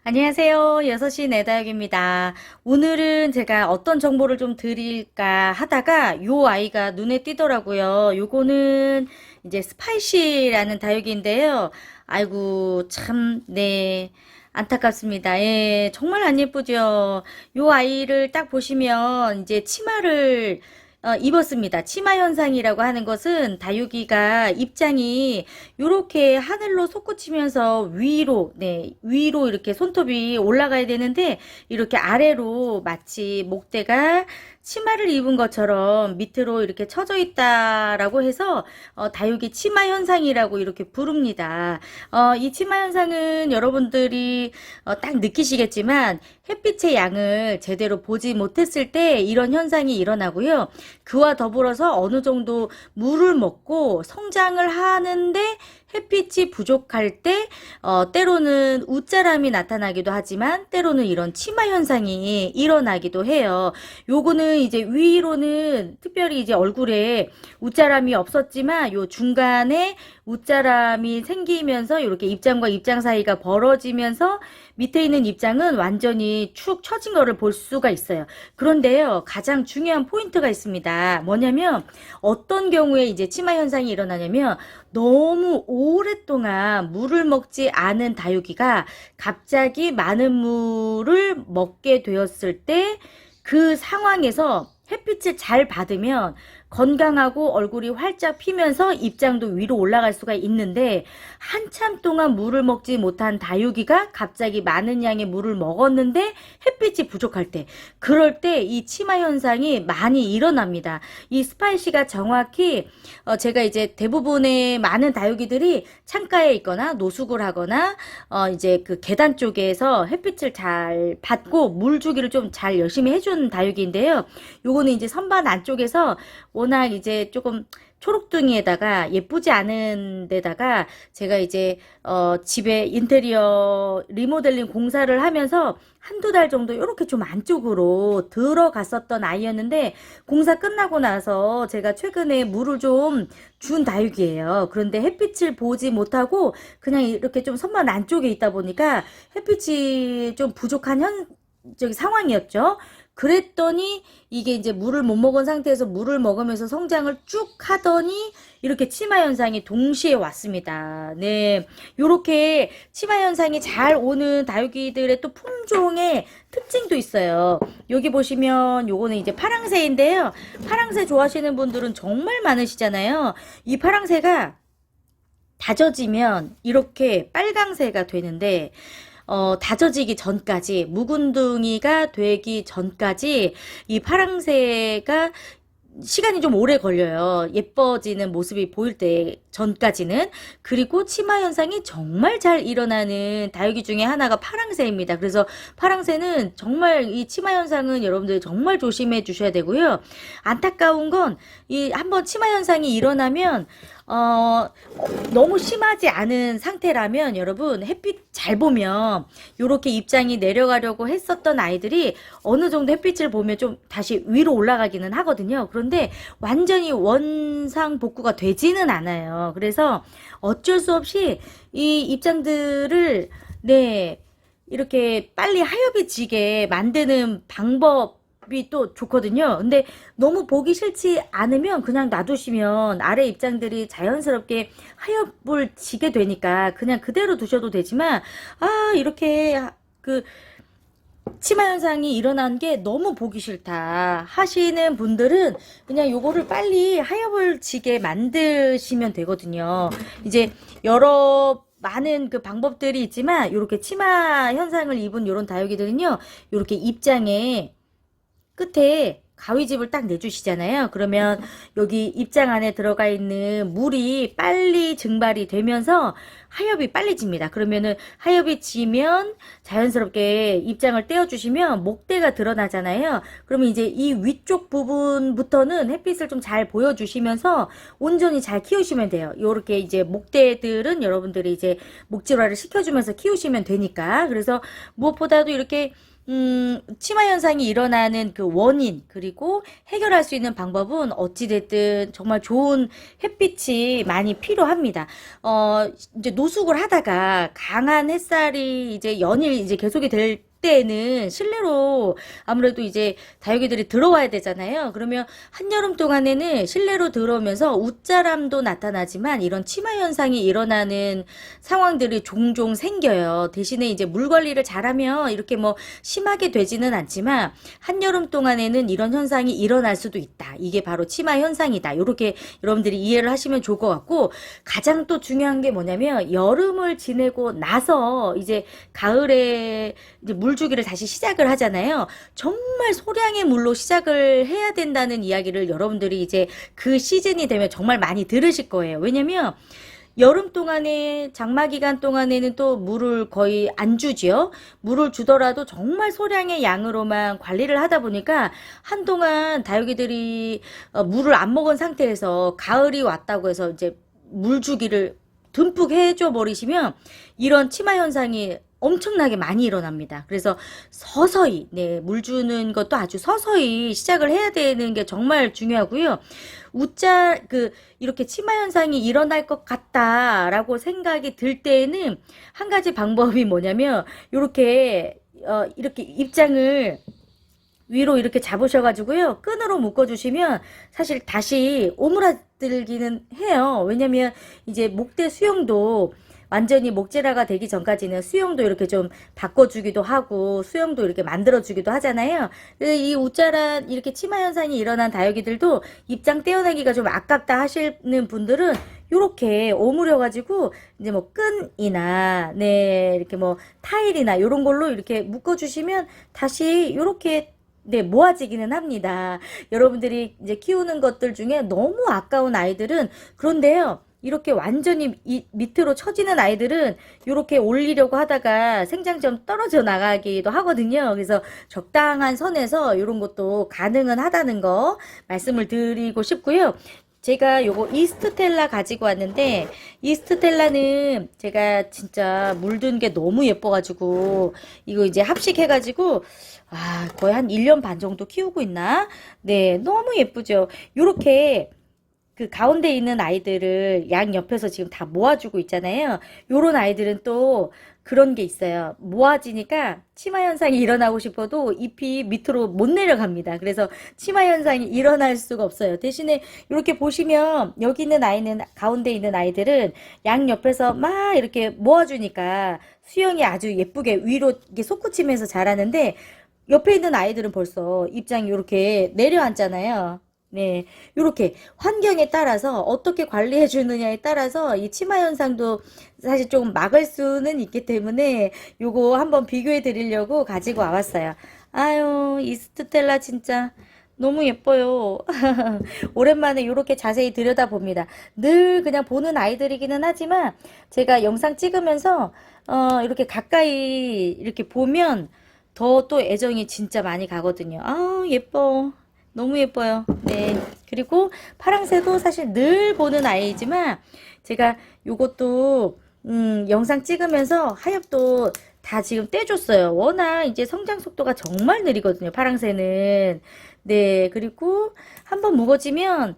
안녕하세요. 6시 내다육입니다. 오늘은 제가 어떤 정보를 좀 드릴까 하다가 요 아이가 눈에 띄더라고요. 요거는 이제 스파이시라는 다육인데요. 아이고, 참, 네. 안타깝습니다. 예, 정말 안 예쁘죠. 요 아이를 딱 보시면 이제 치마를 입었습니다. 치마 현상이라고 하는 것은 다육이가 입장이 요렇게 하늘로 솟구치면서 위로, 네, 위로 이렇게 손톱이 올라가야 되는데 이렇게 아래로 마치 목대가 치마를 입은 것처럼 밑으로 이렇게 처져 있다라고 해서 다육이 치마 현상이라고 이렇게 부릅니다. 이 치마 현상은 여러분들이 딱 느끼시겠지만 햇빛의 양을 제대로 보지 못했을 때 이런 현상이 일어나고요. 그와 더불어서 어느 정도 물을 먹고 성장을 하는데 햇빛이 부족할 때 때로는 웃자람이 나타나기도 하지만 때로는 이런 치마 현상이 일어나기도 해요. 요거는 이제 위로는 특별히 이제 얼굴에 웃자람이 없었지만 요 중간에 웃자람이 생기면서 이렇게 입장과 입장 사이가 벌어지면서 밑에 있는 입장은 완전히 축 처진 거를 볼 수가 있어요. 그런데요, 가장 중요한 포인트가 있습니다. 뭐냐면 어떤 경우에 이제 치마 현상이 일어나냐면 너무 오랫동안 물을 먹지 않은 다육이가 갑자기 많은 물을 먹게 되었을 때 그 상황에서 햇빛을 잘 받으면 건강하고 얼굴이 활짝 피면서 입장도 위로 올라갈 수가 있는데 한참 동안 물을 먹지 못한 다육이가 갑자기 많은 양의 물을 먹었는데 햇빛이 부족할 때 그럴 때 이 치마 현상이 많이 일어납니다. 이 스파이시가 정확히 제가 이제 대부분의 많은 다육이들이 창가에 있거나 노숙을 하거나 이제 그 계단 쪽에서 햇빛을 잘 받고 물 주기를 좀 잘 열심히 해준 다육이인데요. 요거는 이제 선반 안쪽에서 워낙 이제 조금 초록둥이에다가 예쁘지 않은 데다가 제가 이제 집에 인테리어 리모델링 공사를 하면서 한두 달 정도 이렇게 좀 안쪽으로 들어갔었던 아이였는데 공사 끝나고 나서 제가 최근에 물을 좀 준 다육이에요. 그런데 햇빛을 보지 못하고 그냥 이렇게 좀 선반 안쪽에 있다 보니까 햇빛이 좀 부족한 저기 상황이었죠. 그랬더니 이게 이제 물을 못 먹은 상태에서 물을 먹으면서 성장을 쭉 하더니 이렇게 치마 현상이 동시에 왔습니다. 네. 요렇게 치마 현상이 잘 오는 다육이들의 또 품종의 특징도 있어요. 여기 보시면 요거는 이제 파랑새인데요. 파랑새 좋아하시는 분들은 정말 많으시잖아요. 이 파랑새가 다져지면 이렇게 빨강새가 되는데 다져지기 전까지, 묵은둥이가 되기 전까지 이 파랑새가 시간이 좀 오래 걸려요. 예뻐지는 모습이 보일 때 전까지는. 그리고 치마 현상이 정말 잘 일어나는 다육이 중에 하나가 파랑새입니다. 그래서 파랑새는 정말 이 치마 현상은 여러분들 정말 조심해 주셔야 되고요. 안타까운 건 이 한번 치마 현상이 일어나면 너무 심하지 않은 상태라면 여러분 햇빛 잘 보면 요렇게 입장이 내려가려고 했었던 아이들이 어느 정도 햇빛을 보면 좀 다시 위로 올라가기는 하거든요. 그런데 완전히 원상 복구가 되지는 않아요. 그래서 어쩔 수 없이 이 입장들을 네 이렇게 빨리 하엽이 지게 만드는 방법 이 또 좋거든요. 근데 너무 보기 싫지 않으면 그냥 놔두시면 아래 입장들이 자연스럽게 하엽을 지게 되니까 그냥 그대로 두셔도 되지만 이렇게 그 치마 현상이 일어난 게 너무 보기 싫다 하시는 분들은 그냥 요거를 빨리 하엽을 지게 만드시면 되거든요. 이제 여러 많은 그 방법들이 있지만 이렇게 치마 현상을 입은 요런 다육이들은요. 요렇게 입장에 끝에 가위집을 딱 내주시잖아요. 그러면 여기 입장 안에 들어가 있는 물이 빨리 증발이 되면서 하엽이 빨리 집니다. 그러면은 하엽이 지면 자연스럽게 입장을 떼어주시면 목대가 드러나잖아요. 그러면 이제 이 위쪽 부분부터는 햇빛을 좀 잘 보여주시면서 온전히 잘 키우시면 돼요. 요렇게 이제 목대들은 여러분들이 이제 목질화를 시켜주면서 키우시면 되니까. 그래서 무엇보다도 이렇게 치마 현상이 일어나는 그 원인, 그리고 해결할 수 있는 방법은 어찌됐든 정말 좋은 햇빛이 많이 필요합니다. 이제 노숙을 하다가 강한 햇살이 이제 연일 이제 계속이 될 때에는 실내로 아무래도 이제 다육이들이 들어와야 되잖아요. 그러면 한여름 동안에는 실내로 들어오면서 웃자람도 나타나지만 이런 치마 현상이 일어나는 상황들이 종종 생겨요. 대신에 이제 물 관리를 잘하면 이렇게 뭐 심하게 되지는 않지만 한여름 동안에는 이런 현상이 일어날 수도 있다. 이게 바로 치마 현상이다. 이렇게 여러분들이 이해를 하시면 좋을 것 같고, 가장 또 중요한 게 뭐냐면 여름을 지내고 나서 이제 가을에 이제 물주기를 다시 시작을 하잖아요. 정말 소량의 물로 시작을 해야 된다는 이야기를 여러분들이 이제 그 시즌이 되면 정말 많이 들으실 거예요. 왜냐면 여름 동안에 장마 기간 동안에는 또 물을 거의 안 주지요. 물을 주더라도 정말 소량의 양으로만 관리를 하다 보니까 한동안 다육이들이 물을 안 먹은 상태에서 가을이 왔다고 해서 이제 물 주기를 듬뿍 해줘 버리시면 이런 치마 현상이 엄청나게 많이 일어납니다. 그래서 서서히, 네, 물 주는 것도 아주 서서히 시작을 해야 되는 게 정말 중요하고요. 이렇게 치마 현상이 일어날 것 같다라고 생각이 들 때에는 한 가지 방법이 뭐냐면, 이렇게 입장을 위로 이렇게 잡으셔가지고요. 끈으로 묶어주시면 사실 다시 오므라들기는 해요. 왜냐면 이제 목대 수영도 완전히 목재라가 되기 전까지는 수영도 이렇게 좀 바꿔주기도 하고 수영도 이렇게 만들어주기도 하잖아요. 이 웃자란 이렇게 치마 현상이 일어난 다육이들도 입장 떼어내기가 좀 아깝다 하시는 분들은 요렇게 오므려가지고 이제 뭐 끈이나 네 이렇게 뭐 타일이나 요런 걸로 이렇게 묶어주시면 다시 요렇게 네, 모아지기는 합니다. 여러분들이 이제 키우는 것들 중에 너무 아까운 아이들은, 그런데요, 이렇게 완전히 밑으로 처지는 아이들은 이렇게 올리려고 하다가 생장점 떨어져 나가기도 하거든요. 그래서 적당한 선에서 이런 것도 가능은 하다는 거 말씀을 드리고 싶고요. 제가 요거 이스트텔라 가지고 왔는데, 이스트텔라는 제가 진짜 물든 게 너무 예뻐가지고 이거 이제 합식해가지고 거의 한 1년 반 정도 키우고 있나? 네, 너무 예쁘죠. 요렇게 그 가운데 있는 아이들을 양 옆에서 지금 다 모아주고 있잖아요. 요런 아이들은 또 그런 게 있어요. 모아지니까 치마 현상이 일어나고 싶어도 잎이 밑으로 못 내려갑니다. 그래서 치마 현상이 일어날 수가 없어요. 대신에 이렇게 보시면 여기 있는 아이는, 가운데 있는 아이들은 양 옆에서 막 이렇게 모아주니까 수영이 아주 예쁘게 위로 이게 솟구치면서 자라는데, 옆에 있는 아이들은 벌써 입장이 이렇게 내려앉잖아요. 네, 요렇게 환경에 따라서 어떻게 관리해 주느냐에 따라서 이 치마 현상도 사실 조금 막을 수는 있기 때문에 요거 한번 비교해 드리려고 가지고 와봤어요. 아유, 이스트텔라 진짜 너무 예뻐요. 오랜만에 요렇게 자세히 들여다봅니다. 늘 그냥 보는 아이들이기는 하지만 제가 영상 찍으면서 이렇게 가까이 이렇게 보면 더 또 애정이 진짜 많이 가거든요. 아, 예뻐. 너무 예뻐요. 네. 그리고 파랑새도 사실 늘 보는 아이지만 제가 요것도 영상 찍으면서 하엽도 다 지금 떼줬어요. 워낙 이제 성장 속도가 정말 느리거든요. 파랑새는. 네. 그리고 한번 묵어지면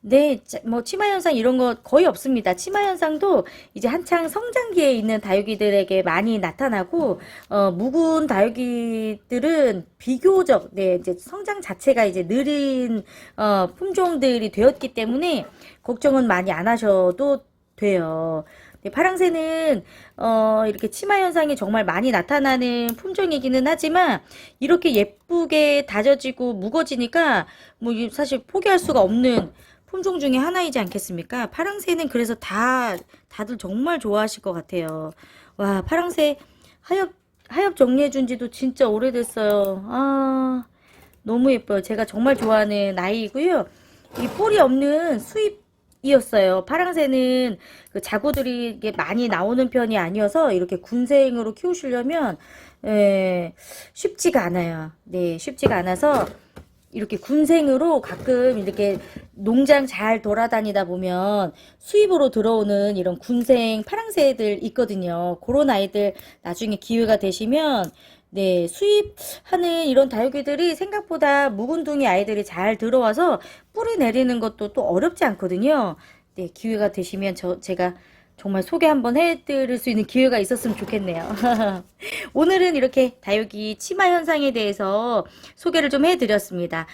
네, 뭐 치마 현상 이런 거 거의 없습니다. 치마 현상도 이제 한창 성장기에 있는 다육이들에게 많이 나타나고, 묵은 다육이들은 비교적 네, 이제 성장 자체가 이제 느린 품종들이 되었기 때문에 걱정은 많이 안 하셔도 돼요. 네, 파랑새는 이렇게 치마 현상이 정말 많이 나타나는 품종이기는 하지만 이렇게 예쁘게 다져지고 묵어지니까 뭐 사실 포기할 수가 없는 품종 중에 하나이지 않겠습니까? 파랑새는 그래서 다들 정말 좋아하실 것 같아요. 와, 파랑새 하엽 정리해준 지도 진짜 오래됐어요. 아, 너무 예뻐요. 제가 정말 좋아하는 아이이고요. 이 뿔이 없는 수입이었어요. 파랑새는 그 자구들이 이게 많이 나오는 편이 아니어서 이렇게 군생으로 키우시려면 쉽지가 않아요. 네, 쉽지가 않아서 이렇게 군생으로 가끔 이렇게 농장 잘 돌아다니다 보면 수입으로 들어오는 이런 군생 파랑새들 있거든요. 그런 아이들 나중에 기회가 되시면 네, 수입하는 이런 다육이들이 생각보다 묵은둥이 아이들이 잘 들어와서 뿌리 내리는 것도 또 어렵지 않거든요. 네, 기회가 되시면 제가 정말 소개 한번 해드릴 수 있는 기회가 있었으면 좋겠네요. 오늘은 이렇게 다육이 치마 현상에 대해서 소개를 좀 해드렸습니다.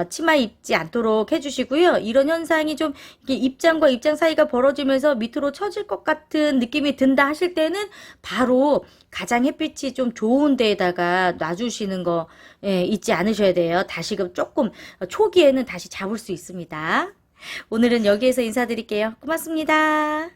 치마 입지 않도록 해주시고요. 이런 현상이 좀 이게 입장과 입장 사이가 벌어지면서 밑으로 처질 것 같은 느낌이 든다 하실 때는 바로 가장 햇빛이 좀 좋은 데에다가 놔주시는 거 잊지 않으셔야 돼요. 다시금 조금 초기에는 다시 잡을 수 있습니다. 오늘은 여기에서 인사드릴게요. 고맙습니다.